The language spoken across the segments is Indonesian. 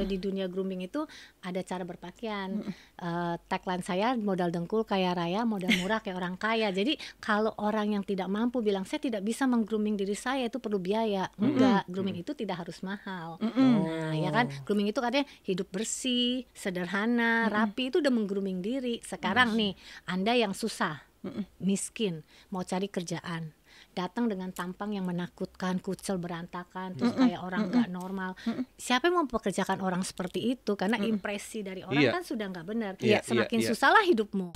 kalau di dunia grooming itu ada cara berpakaian. Tagline saya modal dengkul kaya raya, modal murah kayak orang kaya. Jadi kalau orang yang tidak mampu bilang saya tidak bisa menggrooming diri saya, itu perlu biaya. Enggak, grooming itu tidak harus mahal. Nah, ya kan, grooming itu katanya hidup bersih, sederhana, rapi, itu udah menggrooming diri. Sekarang nih, Anda yang susah, miskin, mau cari kerjaan, datang dengan tampang yang menakutkan, kucel, berantakan, terus kayak orang nggak normal. Siapa yang mau pekerjakan orang seperti itu? Karena impresi dari orang kan sudah nggak benar. Semakin susahlah hidupmu.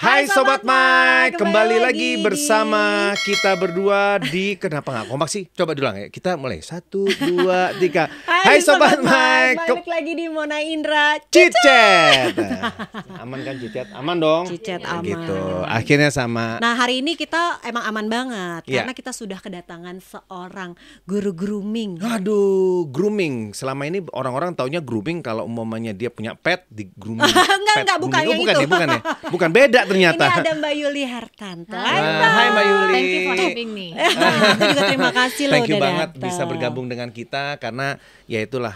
Hai Sobat Mike, kembali lagi bersama kita berdua di Kenapa Nggak Kompak sih? Coba diulang ya, kita mulai 1, 2, 3. Hai Sobat Mike, balik lagi di Mona Indra Cicet. Aman kan Cicet? Aman dong. Cicet aman. Gitu. Akhirnya sama. Nah hari ini kita emang aman banget Iya. karena kita sudah kedatangan seorang guru grooming. Aduh, grooming. Selama ini orang-orang taunya grooming kalau umpamanya dia punya pet di grooming. Enggak, bukan yang bukan itu. ya, bukan ya. Bukan, beda ternyata. Ini ada Mbak Yuli Hartanto. Hai Mbak Yuli. Thank you for having me. Aku juga terima kasih loh Thank you udah banget datang. bisa bergabung dengan kita karena ya itulah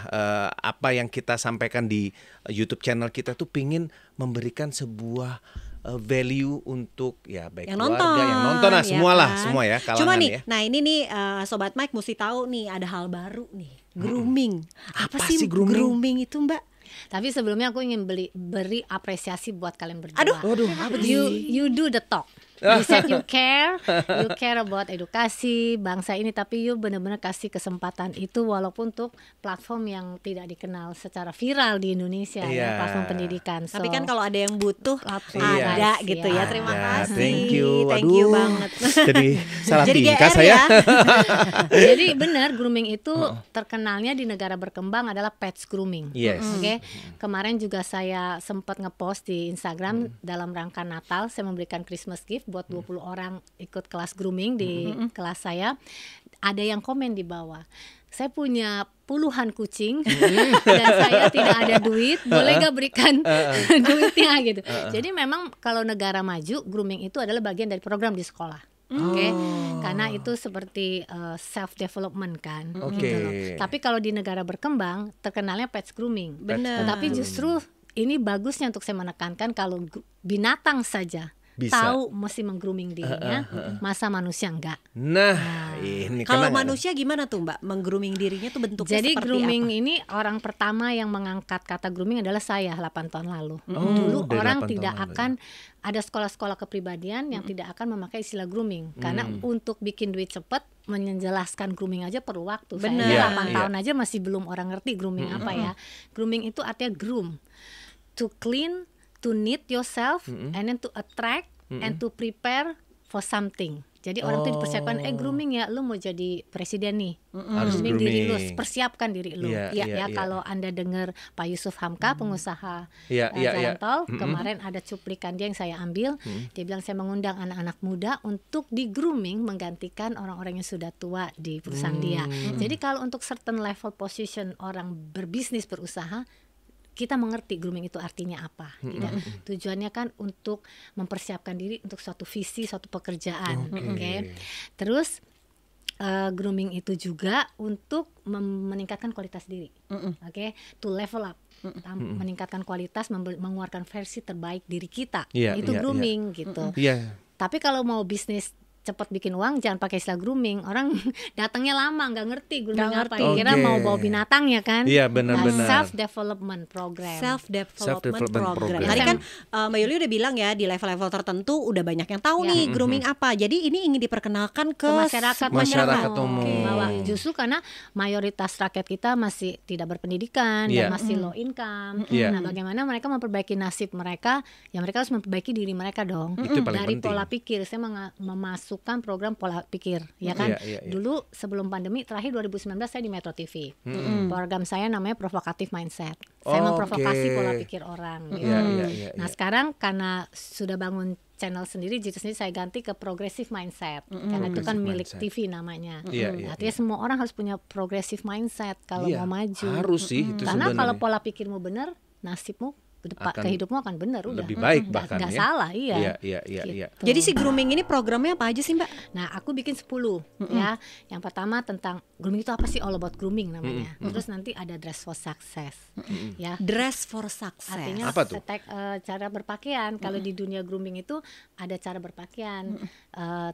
apa yang kita sampaikan di YouTube channel kita tuh pingin memberikan sebuah value untuk ya baik yang keluarga, nonton, yang nonton lah, ya semua lah, kan? semua ya kalangan Cuma nih, ya. nah ini nih Sobat Mike mesti tahu nih ada hal baru nih, grooming. Apa Apa sih sih grooming? grooming itu Mbak? Tapi sebelumnya aku ingin beri apresiasi buat kalian berdua. Aduh, apa You do the talk. You said you care about edukasi bangsa ini, tapi you benar-benar kasih kesempatan itu walaupun untuk platform yang tidak dikenal secara viral di Indonesia, Iya. ya, platform pendidikan. Tapi kan kalau ada yang butuh platform ada guys, gitu ya. Terima Ada, kasih. thank you. Thank you Aduh, banget. Jadi salah Jadi tingkah GR saya. ya. Jadi benar, grooming itu terkenalnya di negara berkembang adalah pets grooming. Yes. Oke. Kemarin juga saya sempat ngepost di Instagram dalam rangka Natal, saya memberikan Christmas gift buat 20 orang ikut kelas grooming di kelas saya. Ada yang komen di bawah, saya punya puluhan kucing dan saya tidak ada duit, boleh gak berikan duitnya gitu. Jadi memang kalau negara maju, grooming itu adalah bagian dari program di sekolah. Oke, karena itu seperti self development kan. Oke. Gitu loh. Tapi kalau di negara berkembang terkenalnya pets grooming. Benar. Tetapi justru ini bagusnya untuk saya menekankan kalau binatang saja Bisa. tahu mesti menggrooming dirinya, masa manusia enggak. Nah, ini Kalau kena nggak? manusia gimana tuh Mbak? Menggrooming dirinya tuh bentuknya Jadi seperti grooming apa? ini orang pertama yang mengangkat kata grooming adalah saya 8 tahun lalu. Oh, Dulu dari orang 8 tidak tahun lalu, akan ada sekolah-sekolah kepribadian yang tidak akan memakai istilah grooming karena untuk bikin duit cepat menjelaskan grooming aja perlu waktu. Benar. Saya 8 Iya. tahun aja masih belum orang ngerti grooming apa ya. Grooming itu artinya groom, to clean, to knit yourself, and then to attract and to prepare for something. Jadi orang tuh dipersiapkan, grooming ya, lu mau jadi presiden nih, Harus grooming diri lu, grooming. persiapkan diri lu. Iya, Ya, iya, iya. kalau Anda dengar Pak Yusuf Hamka, pengusaha Iya, iya, iya. jalan tol, kemarin ada cuplikan dia yang saya ambil, dia bilang saya mengundang anak-anak muda untuk di grooming menggantikan orang-orang yang sudah tua di perusahaan dia. Jadi kalau untuk certain level position orang berbisnis berusaha, kita mengerti grooming itu artinya apa. Tujuannya kan untuk mempersiapkan diri untuk suatu visi, suatu pekerjaan. Oke. Terus grooming itu juga untuk meningkatkan kualitas diri. Oke, to level up. Meningkatkan kualitas, mengeluarkan versi terbaik diri kita. Iya, Itu iya, grooming gitu. Iya. Tapi kalau mau bisnis cepat bikin uang, jangan pakai istilah grooming. Orang datangnya lama, nggak ngerti grooming apa. Kira Oke. mau bawa binatang ya kan? Iya, benar-benar. Self development program. Self-development program. program. Tadi kan Mbak Yuli udah bilang ya di level-level tertentu udah banyak yang tahu nih grooming apa. Jadi ini ingin diperkenalkan ke masyarakat Masyarakat umum. bawah. Justru karena mayoritas rakyat kita masih tidak berpendidikan Iya. dan masih low income. Iya. Nah, bagaimana mereka memperbaiki nasib mereka? Ya mereka harus memperbaiki diri mereka dong. Itu paling Dari penting. pola pikir, saya memasukkan masukkan program pola pikir, ya kan? Iya. Dulu sebelum pandemi terakhir 2019 saya di Metro TV. Program saya namanya Provocative Mindset. Saya memprovokasi pola pikir orang. Gitu. Nah sekarang karena sudah bangun channel sendiri, saya ganti ke Progressive Mindset. Karena itu kan milik TV namanya. Artinya semua orang harus punya Progressive Mindset kalau mau maju. Harus sih itu karena sebenarnya. kalau pola pikirmu benar, nasibmu kehidupmu akan benar, udah lebih baik bahkan nggak ya. salah, iya. Gitu. Jadi si grooming ini programnya apa aja sih Mbak? Nah aku bikin 10 ya. Yang pertama tentang grooming itu apa sih, all about grooming namanya. Terus nanti ada dress for success, ya. Dress for success. Artinya apa tuh? Cara berpakaian. Kalau di dunia grooming itu ada cara berpakaian.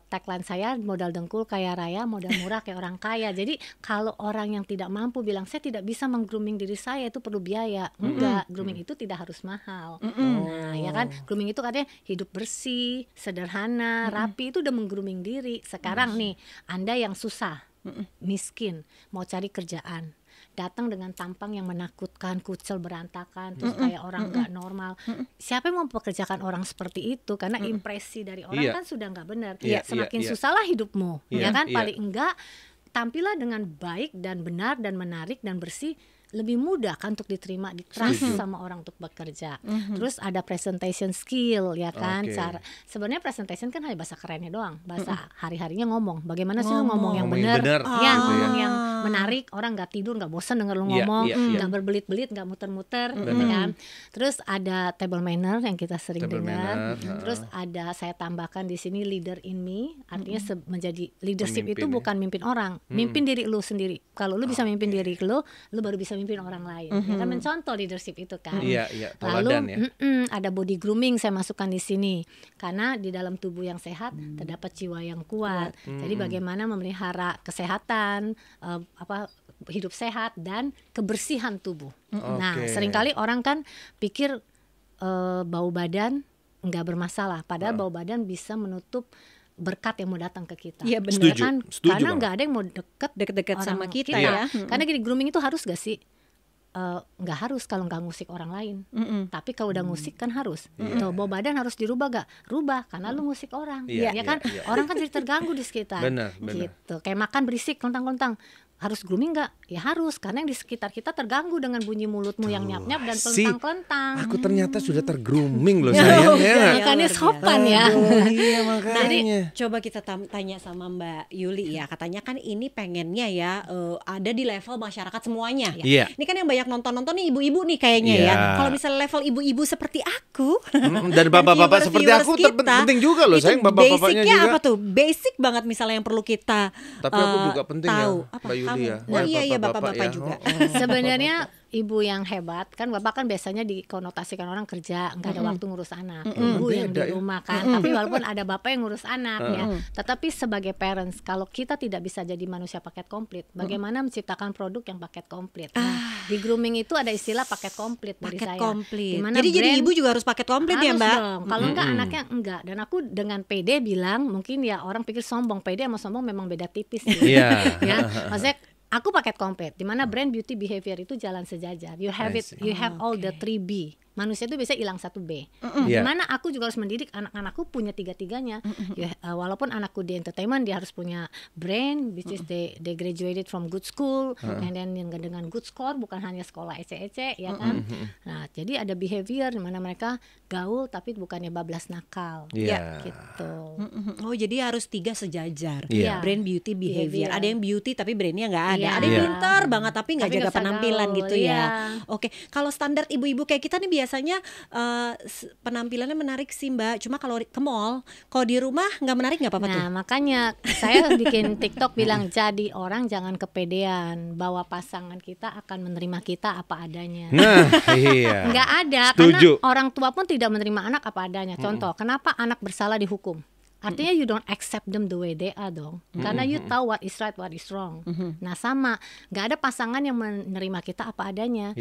Tagline saya modal dengkul kaya raya, modal murah kayak orang kaya. Jadi kalau orang yang tidak mampu bilang saya tidak bisa menggrooming diri saya, itu perlu biaya. Enggak, grooming itu tidak harus mahal. Nah, ya kan, grooming itu katanya hidup bersih, sederhana, rapi, itu udah menggrooming diri. Sekarang nih, Anda yang susah, miskin, mau cari kerjaan, datang dengan tampang yang menakutkan, kucel berantakan, terus kayak orang nggak normal. Siapa yang mau mempekerjakan orang seperti itu? Karena impresi dari orang kan sudah nggak benar. Semakin susahlah hidupmu, ya kan? Paling enggak tampillah dengan baik dan benar dan menarik dan bersih. Lebih mudah kan untuk diterima, di-trust sama orang untuk bekerja. Terus ada presentation skill, ya kan. Sebenarnya presentation kan hanya bahasa kerennya doang, bahasa hari-harinya ngomong. Bagaimana sih lu ngomong yang benar, ngomong yang menarik, orang nggak tidur, nggak bosan denger lu ngomong, nggak berbelit-belit, nggak muter-muter, gitu kan. Terus ada table manner yang kita sering dengar. Terus ada, saya tambahkan di sini leader in me, artinya menjadi leadership itu bukan mimpin orang, mimpin diri lu sendiri. Kalau lu bisa mimpin diri lu baru bisa mimpin orang lain. Ya kan, mencontoh leadership itu kan. Teladan. Lalu ada body grooming saya masukkan di sini. Karena di dalam tubuh yang sehat terdapat jiwa yang kuat. Jadi bagaimana memelihara kesehatan, hidup sehat dan kebersihan tubuh. Nah, seringkali orang kan pikir bau badan nggak bermasalah, padahal bau badan bisa menutup berkat yang mau datang ke kita. Iya benar kan, karena nggak ada yang mau deket-deket sama kita ya. ya. Karena gini, grooming itu harus gak sih? Nggak harus kalau nggak ngusik orang lain. Tapi kalau udah ngusik kan harus. Tuh, bau badan harus dirubah gak? Rubah, karena lu ngusik orang. Ya kan, orang kan jadi terganggu di sekitar. Benar. Gitu. Kayak makan berisik, kontang-kontang. Harus grooming nggak? Ya harus, karena yang di sekitar kita terganggu dengan bunyi mulutmu yang nyap-nyap dan pelentang-pelentang. Aku ternyata sudah tergrooming loh sayang ya. Makanya sopan ya. Iya makanya. Jadi coba kita tanya sama Mbak Yuli ya. Katanya kan ini pengennya ya ada di level masyarakat semuanya. Iya. Ini kan yang banyak nonton nih ibu-ibu nih kayaknya ya. Kalau misalnya level ibu-ibu seperti aku dan bapak-bapak seperti aku penting juga loh sayang, bapak-bapaknya juga. Apa tuh? Basic banget misalnya yang perlu kita tapi aku juga penting tahu. ya Mbak Yuli ya. Oh iya bapak-bapak juga. Sebenarnya ibu yang hebat kan, bapak kan biasanya dikonotasikan orang kerja, nggak ada waktu ngurus anak. Ibu yang di rumah kan, tapi walaupun ada bapak yang ngurus anak ya, tetapi sebagai parents, kalau kita tidak bisa jadi manusia paket komplit, bagaimana menciptakan produk yang paket komplit? Nah, di grooming itu ada istilah paket komplit dari paket saya. Komplit. Dimana jadi ibu juga harus paket komplit ya Mbak? Dong. Kalau enggak anaknya enggak. Dan aku dengan pede bilang, mungkin ya orang pikir sombong, pede sama sombong memang beda tipis. Iya. Ya, maksudnya aku paket komplit, di mana brand, beauty, behavior itu jalan sejajar. You have all the 3B. Manusia itu bisa hilang 1B. Dimana aku juga harus mendidik anak-anakku punya tiga-tiganya. Walaupun anakku di entertainment, dia harus punya brand, which is they graduated from good school, and then dengan good score, bukan hanya sekolah ece-ece, ya kan. Nah, jadi ada behavior di mana mereka gaul tapi bukannya bablas nakal. Ya, gitu. Oh, jadi harus 3 sejajar. Brand, beauty, behavior. Ada yang beauty tapi brandnya nggak ada. Ada yang pintar banget tapi nggak jaga penampilan gaul, gitu ya. Oke, kalau standar ibu-ibu kayak kita nih biasanya penampilannya menarik sih Mbak. Cuma kalau ke mall, kalau di rumah nggak menarik nggak apa-apa tuh. Nah makanya saya bikin TikTok bilang, jadi orang jangan kepedean, bahwa pasangan kita akan menerima kita apa adanya. Nah iya. Nggak ada. Setuju. Karena orang tua pun tidak menerima anak apa adanya. Contoh, kenapa anak bersalah dihukum? Artinya you don't accept them the way they are dong. Karena you tahu what is right, what is wrong. Nah sama, gak ada pasangan yang menerima kita apa adanya.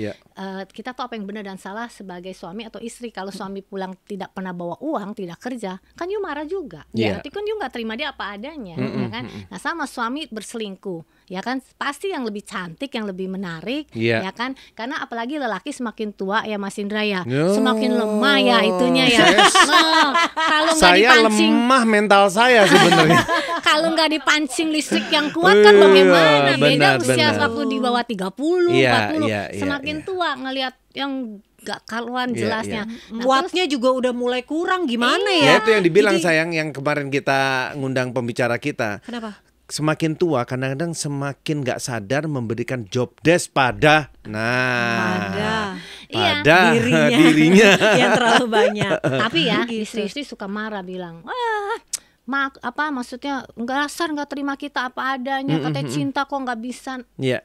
Kita tahu apa yang benar dan salah sebagai suami atau istri. Kalau suami pulang tidak pernah bawa uang, tidak kerja, kan you marah juga. Berarti kan you gak terima dia apa adanya, ya kan? Nah sama, suami berselingkuh, ya kan, pasti yang lebih cantik, yang lebih menarik, Iya. ya kan, karena apalagi lelaki semakin tua ya Mas Indra ya, Yo. semakin lemah ya itunya ya. Nah, kalau nggak Saya dipancing, lemah mental saya sebenarnya. kalau nggak dipancing listrik yang kuat kan bagaimana? Beda Benar, usia benar. waktu di bawah 30, Iya, 40, iya, iya, semakin iya. tua ngelihat yang gak karuan Iya, jelasnya. Nah, Wattnya juga udah mulai kurang gimana Ya ya? itu yang dibilang Jadi- sayang yang kemarin kita ngundang pembicara kita. Kenapa? Semakin tua kadang-kadang semakin nggak sadar memberikan job desk pada Iya. pada dirinya. yang terlalu banyak. Tapi ya Gitu. istri-istri suka marah bilang, wah maksudnya nggak terima kita apa adanya, katanya cinta kok nggak bisa Iya.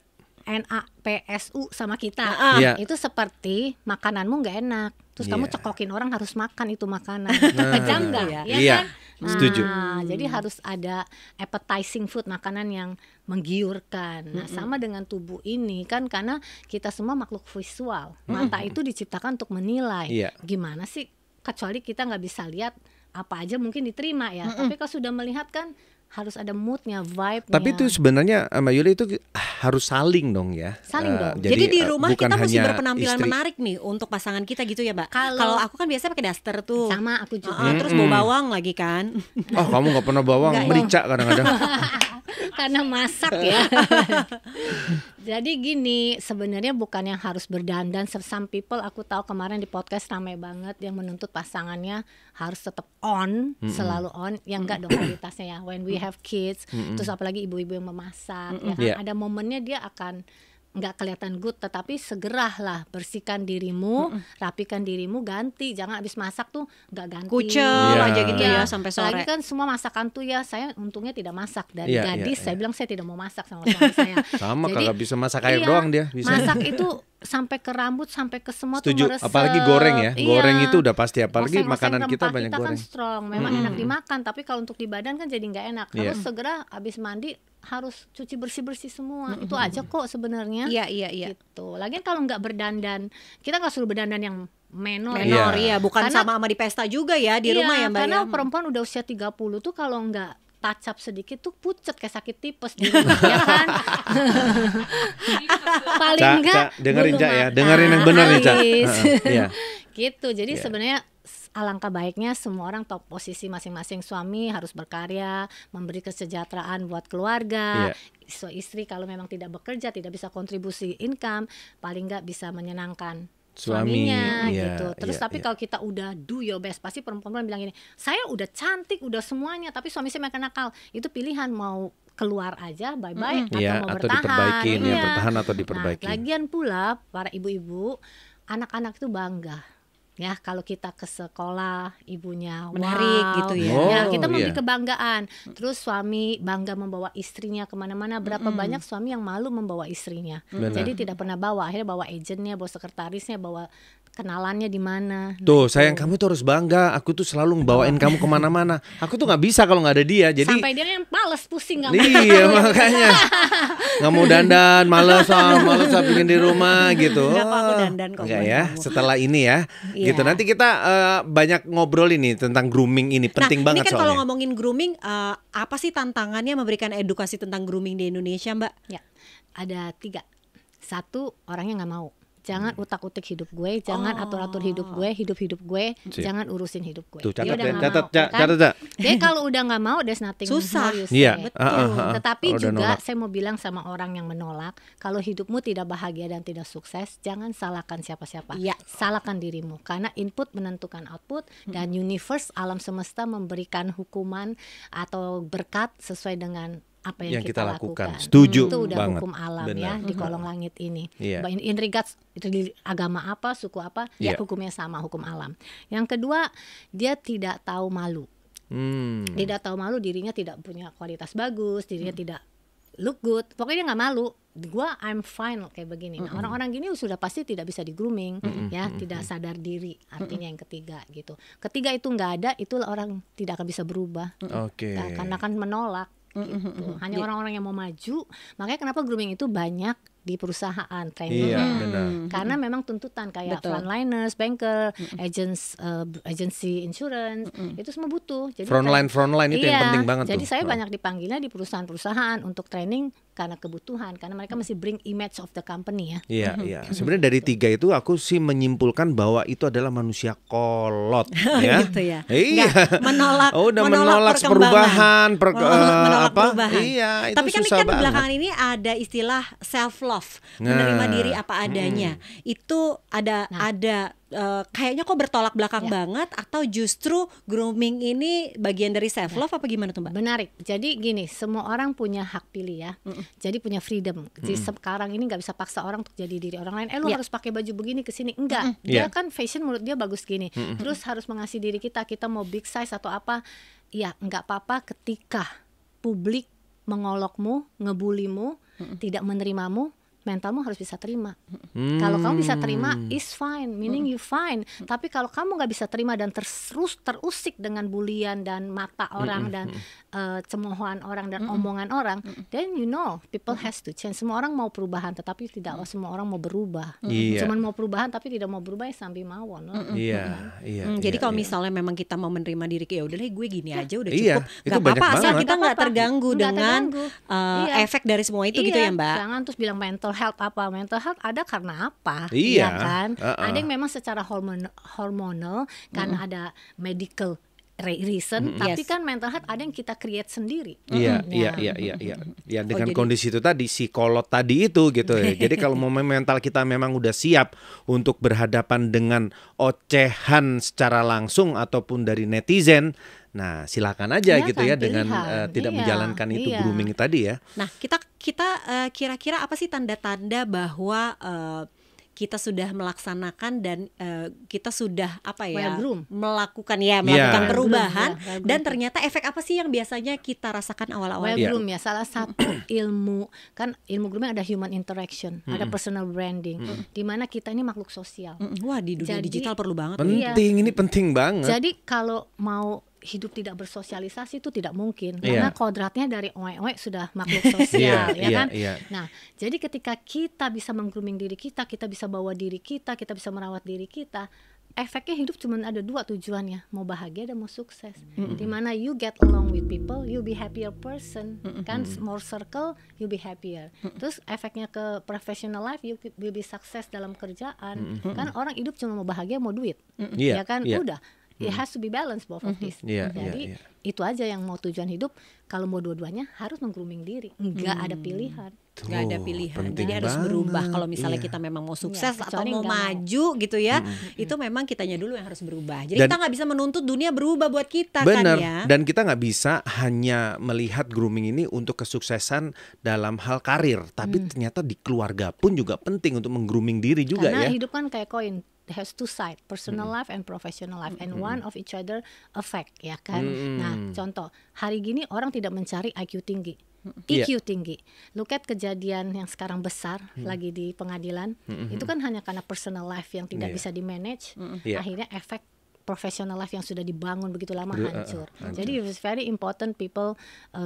NAPSU sama kita. Iya. Itu seperti makananmu nggak enak, terus kamu Iya. cekokin orang harus makan itu makanan. Kejam nggak? Iya. Ya Iya, kan? setuju. Jadi harus ada appetizing food, makanan yang menggiurkan. Nah, sama dengan tubuh ini kan, karena kita semua makhluk visual. Mata itu diciptakan untuk menilai. Iya. Gimana sih? Kecuali kita nggak bisa lihat apa aja mungkin diterima ya. Tapi kalau sudah melihat kan harus ada moodnya, vibe-nya. Tapi itu sebenarnya Mbak Yuli itu harus saling dong ya. Saling dong. Jadi di rumah bukan kita mesti hanya berpenampilan istri. menarik nih untuk pasangan kita gitu ya, Mbak. Kalau- Kalau aku kan biasanya pakai daster tuh. sama aku juga. Terus bawa bawang lagi kan. Oh kamu nggak pernah bawang, Nggak, merica kadang-kadang. Karena masak ya. Jadi gini, sebenarnya bukan yang harus berdandan. Some people aku tahu kemarin di podcast ramai banget yang menuntut pasangannya harus tetap on, selalu on. Yang enggak dong kualitasnya ya. When we have kids, terus apalagi ibu-ibu yang memasak, ya kan, Yeah. ada momennya dia akan nggak kelihatan good, tetapi segeralah bersihkan dirimu, rapikan dirimu, ganti, jangan habis masak tuh nggak ganti. Kucel Iya. aja gitu ya Iya, sampai apalagi sore. kan semua masakan tuh ya, saya untungnya tidak masak dari Iya, gadis. iya, Saya bilang saya tidak mau masak sama suami saya. Sama Jadi, kagak bisa masak air iya, doang dia bisa. masak itu sampai ke rambut, sampai ke semua tuh Setuju. meresep. Apalagi goreng ya. Iya. Goreng itu udah pasti. Apalagi Oseng-oseng makanan kita rempah banyak kita goreng. kan strong, memang enak dimakan, tapi kalau untuk di badan kan jadi nggak enak. Iya. Harus segera habis mandi harus cuci bersih semua. Itu aja kok sebenarnya. Iya, iya, iya. Gitu. Lagian kalau nggak berdandan, kita nggak suruh berdandan yang menor. Menor Iya. iya, bukan Karena- sama di pesta juga ya di Iya, rumah ya, Mbak karena ya. perempuan udah usia 30 tuh kalau nggak touch up sedikit tuh pucet kayak sakit tipes di rumah, ya kan? Paling Cak, enggak Cak, dengerin bulu Cak ya, mata, dengerin yang benar nih Cak. alis. Iya. Gitu. Jadi Iya. sebenarnya alangkah baiknya semua orang tahu posisi masing-masing. Suami harus berkarya, memberi kesejahteraan buat keluarga. Iya. So, istri kalau memang tidak bekerja, tidak bisa kontribusi income, paling nggak bisa menyenangkan Suami, suaminya iya, gitu. Terus iya, tapi iya. kalau kita udah do your best, pasti perempuan bilang gini, saya udah cantik, udah semuanya, tapi suami saya makin nakal. Itu pilihan, mau keluar aja bye-bye atau Iya, mau atau bertahan. diperbaikin ya, Iya. bertahan atau Nah, diperbaiki. lagian pula para ibu-ibu, anak-anak itu bangga. Ya, kalau kita ke sekolah, ibunya Menarik wow, gitu ya. Ya, Oh, kita memberi iya. kebanggaan. Terus suami bangga membawa istrinya kemana-mana. Berapa banyak suami yang malu membawa istrinya. Benar. Jadi tidak pernah bawa. Akhirnya bawa agentnya, bawa sekretarisnya, bawa kenalannya di mana. Tuh sayang, kamu tuh harus bangga. Aku tuh selalu ngebawain kamu kemana-mana. Aku tuh nggak bisa kalau nggak ada dia. Jadi Sampai dia yang males, pusing nggak mau. iya makanya nggak mau dandan, males pingin di rumah gitu. Nggak apa, aku dandan kok Enggak buat ya. kamu. Setelah ini ya, gitu. Iya. Nanti kita banyak ngobrol ini tentang grooming ini penting Nah, banget ini kan kalau soalnya. ngomongin grooming, apa sih tantangannya memberikan edukasi tentang grooming di Indonesia, Mbak? Ya, ada 3. 1, orangnya nggak mau. Jangan utak-utik hidup gue, jangan atur-atur hidup gue, hidup gue, Sip. jangan urusin hidup gue. Tuh Dia catat udah ya, nggak catat mau, Cak, kan? catat Cak. Dia kalau udah nggak mau, there's nothing Susah. more you Iya, say. betul. Tetapi Kalau udah juga nolak. saya mau bilang sama orang yang menolak, kalau hidupmu tidak bahagia dan tidak sukses, jangan salahkan siapa-siapa. Iya. Salahkan dirimu, karena input menentukan output, dan universe, alam semesta memberikan hukuman atau berkat sesuai dengan apa yang, Yang kita lakukan. lakukan. Setuju Itu udah banget. hukum alam Benar. ya di kolong langit ini. Iya. In regards itu di agama apa, suku apa, Iya. ya hukumnya sama, hukum alam. Yang kedua, dia tidak tahu malu. Tidak tahu malu, dirinya tidak punya kualitas bagus, dirinya tidak look good. Pokoknya dia nggak malu. Gua I'm fine kayak begini. Nah, orang-orang gini sudah pasti tidak bisa di grooming, ya, tidak sadar diri. Artinya yang ketiga gitu. Ketiga itu nggak ada, itulah orang tidak akan bisa berubah. Oke. Karena kan menolak. Gitu. Hanya orang-orang yang mau maju. Makanya kenapa grooming itu banyak di perusahaan training. Iya, benar. Karena memang tuntutan kayak Betul. frontliners, banker, agency insurance, itu semua butuh. Jadi Frontline itu yang penting banget jadi tuh. saya banyak dipanggilnya di perusahaan-perusahaan untuk training karena kebutuhan, karena mereka mesti bring image of the company ya. Iya, iya. Sebenarnya dari 3 itu aku sih menyimpulkan bahwa itu adalah manusia kolot, ya. Gitu ya. Iya. Nggak, menolak Udah menolak perkembangan. perubahan, Menolak perubahan. Iya, itu Tapi kan susah banget. belakangan ini ada istilah self love, menerima Nah. diri apa adanya. Itu ada kayaknya kok bertolak belakang Ya. banget, atau justru grooming ini bagian dari self love apa gimana tuh Mbak? Menarik. Jadi gini, semua orang punya hak pilih ya. Jadi punya freedom. Jadi sekarang ini nggak bisa paksa orang untuk jadi diri orang lain. Lu Ya. harus pakai baju begini ke sini. Enggak. Dia Ya. kan fashion menurut dia bagus gini. Terus harus mengasihi diri kita. Kita mau big size atau apa? Ya nggak apa-apa ketika publik mengolokmu, ngebulimu, tidak menerimamu. Mentalmu harus bisa terima. Kalau kamu bisa terima, is fine, meaning you fine. Tapi kalau kamu nggak bisa terima dan terus terusik dengan bulian dan mata orang dan cemoohan orang dan omongan orang, then you know people has to change. Semua orang mau perubahan, tetapi tidak semua orang mau berubah. Iya. Cuman mau perubahan tapi tidak mau berubah ya sambil mawon. Iya, iya. Jadi iya, kalau iya. misalnya memang kita mau menerima diri, ya udah deh gue gini aja udah Iya, cukup. itu Gak banyak apa-apa asal banget. kita nggak Nggak apa-apa. terganggu Nggak dengan terganggu. Iya. efek dari semua itu gitu ya Mbak. Jangan terus bilang mental health apa. Mental health ada karena apa? Iya, ya kan? uh-uh. Ada yang memang secara hormonal karena ada medical reason, tapi Yes. kan mental health ada yang kita create sendiri. Iya, Ya. iya. Ya dengan jadi- kondisi itu tadi, si kolot tadi itu gitu ya. Jadi kalau mau mental kita memang udah siap untuk berhadapan dengan ocehan secara langsung ataupun dari netizen, nah silakan aja Iya gitu kan, ya dengan pilihan. tidak Iya, menjalankan itu iya. grooming tadi ya. Nah, kita kira-kira apa sih tanda-tanda bahwa kita sudah melaksanakan dan kita sudah Well groomed. melakukan Iya. melakukan Well perubahan, groomed, ya, well dan groomed. ternyata efek apa sih yang biasanya kita rasakan awal-awal? Well Iya. groom ya, salah satu ilmu kan ilmu grooming ada human interaction, ada personal branding, di mana kita ini makhluk sosial. Wah, di dunia Jadi- digital perlu banget. Iya. Penting, ini penting banget. Jadi kalau mau hidup tidak bersosialisasi itu tidak mungkin, Iya. karena kodratnya dari oe-oe sudah makhluk sosial, ya kan? Iya. Nah, jadi ketika kita bisa meng-grooming diri kita bisa bawa diri kita bisa merawat diri kita, efeknya hidup cuma ada 2 tujuannya, mau bahagia dan mau sukses. Dimana you get along with people, you be happier person, kan? More circle, you be happier. Terus efeknya ke professional life, you will be sukses dalam kerjaan. Kan orang hidup cuma mau bahagia, mau duit, Iya, ya kan? iya. Udah. It has to be balanced both of this. Iya, Jadi iya. itu aja yang mau tujuan hidup. Kalau mau dua-duanya harus meng-grooming diri. Enggak ada pilihan. Nggak ada Tuh, pilihan, penting jadi harus banget. berubah. Kalau misalnya Iya. kita memang mau sukses atau kecuali mau nggak mau. maju gitu ya, itu memang kitanya dulu yang harus berubah. Jadi Dan- kita nggak bisa menuntut dunia berubah buat kita Benar, kan ya. dan kita nggak bisa hanya melihat grooming ini untuk kesuksesan dalam hal karir, tapi ternyata di keluarga pun juga penting untuk meng-grooming diri juga Karena ya. hidup kan kayak koin, has two side, personal life and professional life, and one of each other affect, ya kan. Nah, contoh hari gini orang tidak mencari IQ tinggi, EQ tinggi. Look at kejadian yang sekarang besar lagi di pengadilan, itu kan hanya karena personal life yang tidak Iya. bisa di manage, Iya. akhirnya efek professional life yang sudah dibangun begitu lama hancur. hancur. Jadi it's very important people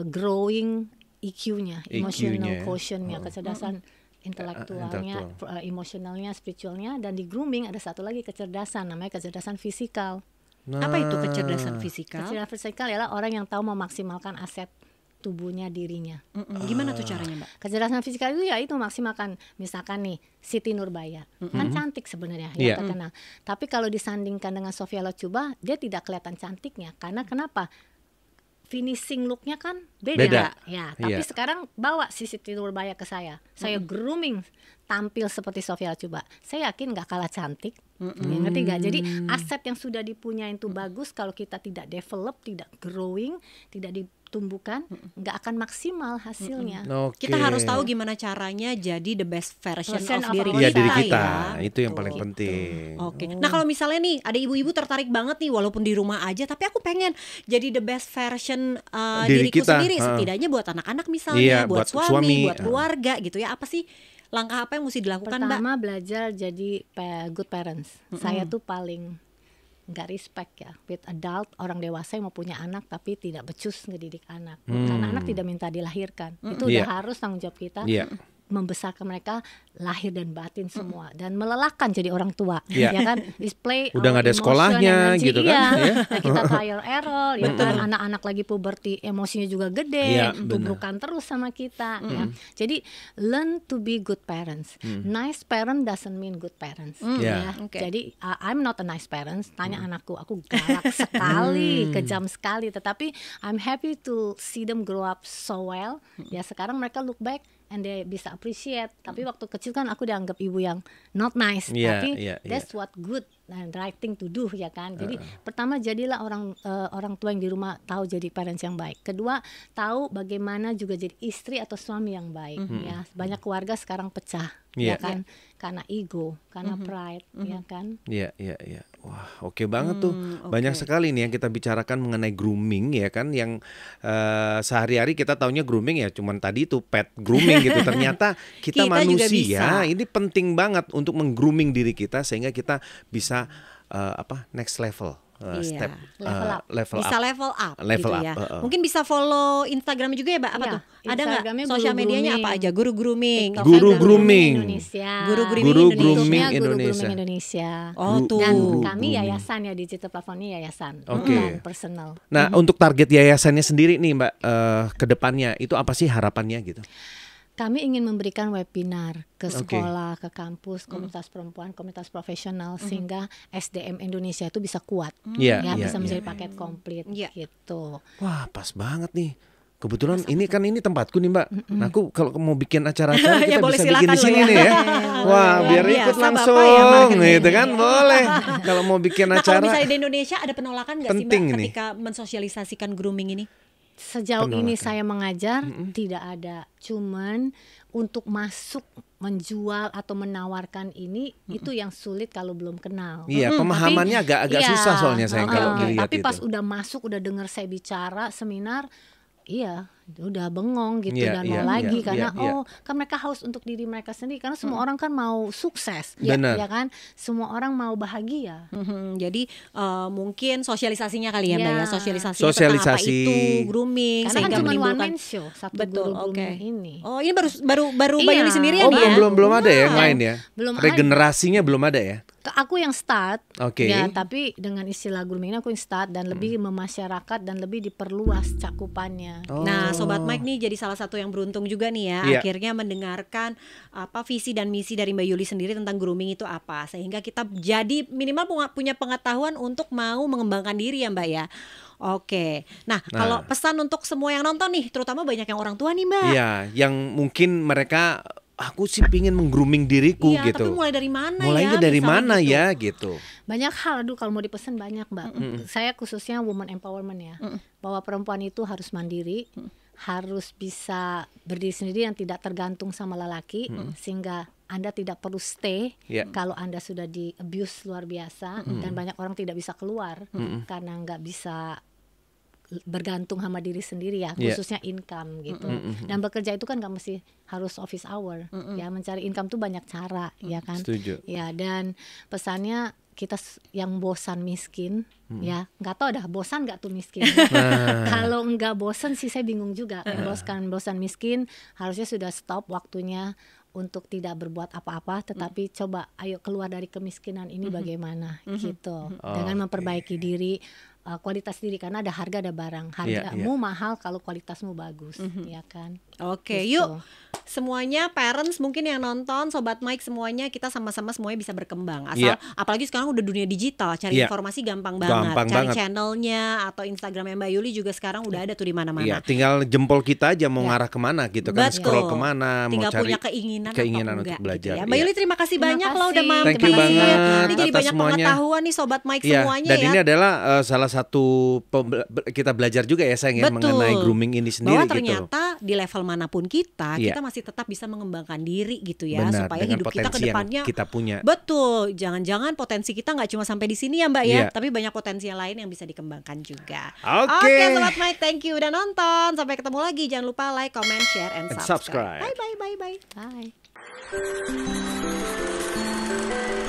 growing EQ-nya, emotional EQ-nya. quotient-nya, kecerdasan intelektualnya, emosionalnya, spiritualnya, dan di grooming ada satu lagi kecerdasan, namanya kecerdasan fisikal. Apa itu kecerdasan fisikal? Kecerdasan fisikal ialah orang yang tahu memaksimalkan aset tubuhnya, dirinya. Gimana tuh caranya Mbak? Kecerdasan fisikal itu ya itu maksimalkan, misalkan nih Siti Nurbaya, kan cantik sebenarnya, Iya. ya terkenal. Tapi kalau disandingkan dengan Sofia Lachuba, dia tidak kelihatan cantiknya, karena kenapa? Finishing looknya kan Beda. ya. Tapi Iya. sekarang bawa si Siti Nurbaya ke saya grooming tampil seperti Sofia Lachuba, saya yakin nggak kalah cantik. Ya, ngerti nggak? Jadi aset yang sudah dipunyain itu bagus, kalau kita tidak develop, tidak growing, tidak ditumbuhkan, nggak akan maksimal hasilnya. Oke. Kita harus tahu gimana caranya jadi the best version Version of of diri our Iya, kita, diri kita. ya. Itu yang paling Betul. penting. Oke. Nah kalau misalnya nih ada ibu-ibu tertarik banget nih walaupun di rumah aja, tapi aku pengen jadi the best version Diri diriku kita, sendiri, setidaknya buat anak-anak misalnya, Iya, buat buat suami, suami, buat keluarga gitu ya. Apa sih langkah apa yang mesti dilakukan Mbak? Pertama belajar jadi good parents. Saya tuh paling nggak respect ya with adult, orang dewasa yang mau punya anak tapi tidak becus ngedidik anak, karena anak tidak minta dilahirkan. Itu udah Iya. harus tanggung jawab kita. Iya. membesarkan mereka lahir dan batin semua dan melelahkan jadi orang tua, Iya. ya kan? Display Udah nggak ada emotion, sekolahnya energy, gitu kan, iya. ya. Nah, kita trial error, ya kan? Anak-anak lagi puberti, emosinya juga gede, Iya, benar. tubrukan terus sama kita. Ya. Jadi learn to be good parents. Nice parent doesn't mean good parents. Iya. Ya. Oke. Jadi I'm not a nice parent. Tanya anakku, aku galak sekali, kejam sekali. Tetapi I'm happy to see them grow up so well. Ya sekarang mereka look back and they bisa appreciate. Tapi waktu kecil kan aku dianggap ibu yang not nice. Iya, Tapi iya, that's what good and right thing to do, ya kan. Jadi pertama jadilah orang tua yang di rumah tahu jadi parents yang baik. Kedua, tahu bagaimana juga jadi istri atau suami yang baik. Ya banyak keluarga sekarang pecah, Iya. ya kan, karena ego, karena pride, ya kan. Iya, iya, iya. Wah, oke banget tuh. Banyak sekali nih yang kita bicarakan mengenai grooming ya kan, yang sehari-hari kita taunya grooming ya cuman tadi itu pet grooming gitu. Ternyata kita Kita juga manusia bisa. ini penting banget untuk meng-grooming diri kita sehingga kita bisa next level, Iya. step Level up. level Bisa up. level up Level gitu up, ya. heeh. Mungkin bisa follow Instagram juga ya, Mbak. Apa Iya, tuh? Ada nggak Instagramnya sosial Guru medianya apa Grooming. aja? Guru grooming. TikTok Guru saya grooming. Indonesia. Guru grooming Guru Indonesia. grooming YouTube-nya Guru Indonesia. Grooming Indonesia. Oh tuh. Dan Guru kami grooming. yayasan ya, digital platformnya yayasan, Oke. bukan personal. Nah, untuk target yayasannya sendiri nih Mbak, ke depannya itu apa sih harapannya gitu? Kami ingin memberikan webinar ke Oke. sekolah, ke kampus, komunitas perempuan, komunitas profesional, sehingga SDM Indonesia itu bisa kuat, Iya, ya iya, bisa iya. menjadi paket komplit, Iya. gitu. Wah, pas banget nih. Kebetulan ini tempatku nih Mbak. Nah, aku kalau mau bikin acara-acara Ya, kita boleh bisa bikin silakan di sini loh ya. nih ya. Wah, Luar biar biasa, ikut Bapak langsung ya marketingnya. gitu kan, boleh. Kalau mau bikin Nah, kalau acara misalnya di Indonesia ada penolakan nggak sih, penting Mbak, ini. ketika mensosialisasikan grooming ini? Sejauh ini Penolakan. saya mengajar tidak ada, cuman untuk masuk menjual atau menawarkan ini itu yang sulit kalau belum kenal. Iya, pemahamannya agak Iya, susah soalnya saya kalau dilihat tapi itu. pas udah masuk, udah dengar saya bicara seminar, iya udah bengong gitu, Iya, dan iya, mau lagi iya, karena iya, iya. kan mereka haus untuk diri mereka sendiri, karena semua orang kan mau sukses, Benar. ya kan, semua orang mau bahagia. Jadi mungkin sosialisasinya kali ya, Mbak ya, Iya. sosialisasi tentang apa Sosialisasi. itu grooming, Karena kan sehingga cuma one menimbulkan. man show, satu Betul, guru oke. grooming ini. Oh, ini baru Iya. Mbak Yuli sendirian Oh, ya? belum ada ya yang Wow. lain ya. Belum ada. Regenerasinya belum ada ya. Aku yang start, Oke. ya, tapi dengan istilah grooming ini aku yang start dan lebih memasyarakat dan lebih diperluas cakupannya. Oh. Nah, Sobat Mike nih jadi salah satu yang beruntung juga nih ya, Iya. akhirnya mendengarkan apa visi dan misi dari Mbak Yuli sendiri tentang grooming itu apa, sehingga kita jadi minimal punya pengetahuan untuk mau mengembangkan diri ya, Mbak ya. Oke, nah kalau pesan untuk semua yang nonton nih, terutama banyak yang orang tua nih, Mbak. Iya, yang mungkin mereka aku sih pingin meng-grooming diriku Iya, gitu. tapi mulai dari mana Mulainya ya? dari misalnya mana gitu. ya gitu. Banyak hal, aduh kalau mau dipesan banyak, Mbak. Saya khususnya woman empowerment ya, bahwa perempuan itu harus mandiri, harus bisa berdiri sendiri yang tidak tergantung sama lelaki, sehingga Anda tidak perlu stay Iya. kalau Anda sudah di abuse luar biasa, dan banyak orang tidak bisa keluar karena nggak bisa bergantung sama diri sendiri ya, Iya. khususnya income gitu. Dan bekerja itu kan nggak mesti harus office hour, ya, mencari income tuh banyak cara, ya kan. Setuju. Ya, dan pesannya kita yang bosan miskin, ya nggak tahu dah bosan nggak tuh miskin. Kalau nggak bosan sih saya bingung juga. Bosan miskin harusnya sudah stop waktunya untuk tidak berbuat apa-apa, tetapi coba ayo keluar dari kemiskinan ini bagaimana gitu, dengan memperbaiki diri, kualitas diri, karena ada harga ada barang, hargamu mahal kalau kualitasmu bagus, ya kan. Oke, Gitu. yuk semuanya parents mungkin yang nonton, Sobat Mike semuanya, kita sama-sama semuanya bisa berkembang. Asal Iya. apalagi sekarang udah dunia digital, cari Iya. informasi gampang banget. Gampang Cari banget. channelnya atau Instagramnya Mbak Yuli juga sekarang udah ada tuh di mana-mana. Iya, tinggal jempol kita aja mau Iya. ngarah kemana gitu kan, Betul. scroll kemana, mau Tinggal cari punya keinginan atau keinginan enggak untuk belajar. gitu ya. Mbak Iya. Yuli terima kasih Terima banyak loh kasih. udah mau. Thank you Terima kasih banget Ini jadi atas banyak semuanya. pengetahuan nih Sobat Mike Iya, semuanya dan ya. ini adalah salah satu kita belajar juga ya sayang ya, Betul. mengenai grooming ini sendiri Bahwa gitu. ternyata di level manapun kita Iya. masih tetap bisa mengembangkan diri gitu ya, Benar, supaya dengan hidup kita ke potensi yang depannya kita punya. betul. Jangan-jangan potensi kita nggak cuma sampai di sini ya Mbak ya, Iya. tapi banyak potensi yang lain yang bisa dikembangkan juga. Oke. Oke, Sobat Mike, thank you udah nonton. Sampai ketemu lagi. Jangan lupa like, comment, share, and And subscribe. subscribe. Bye bye bye bye. Bye.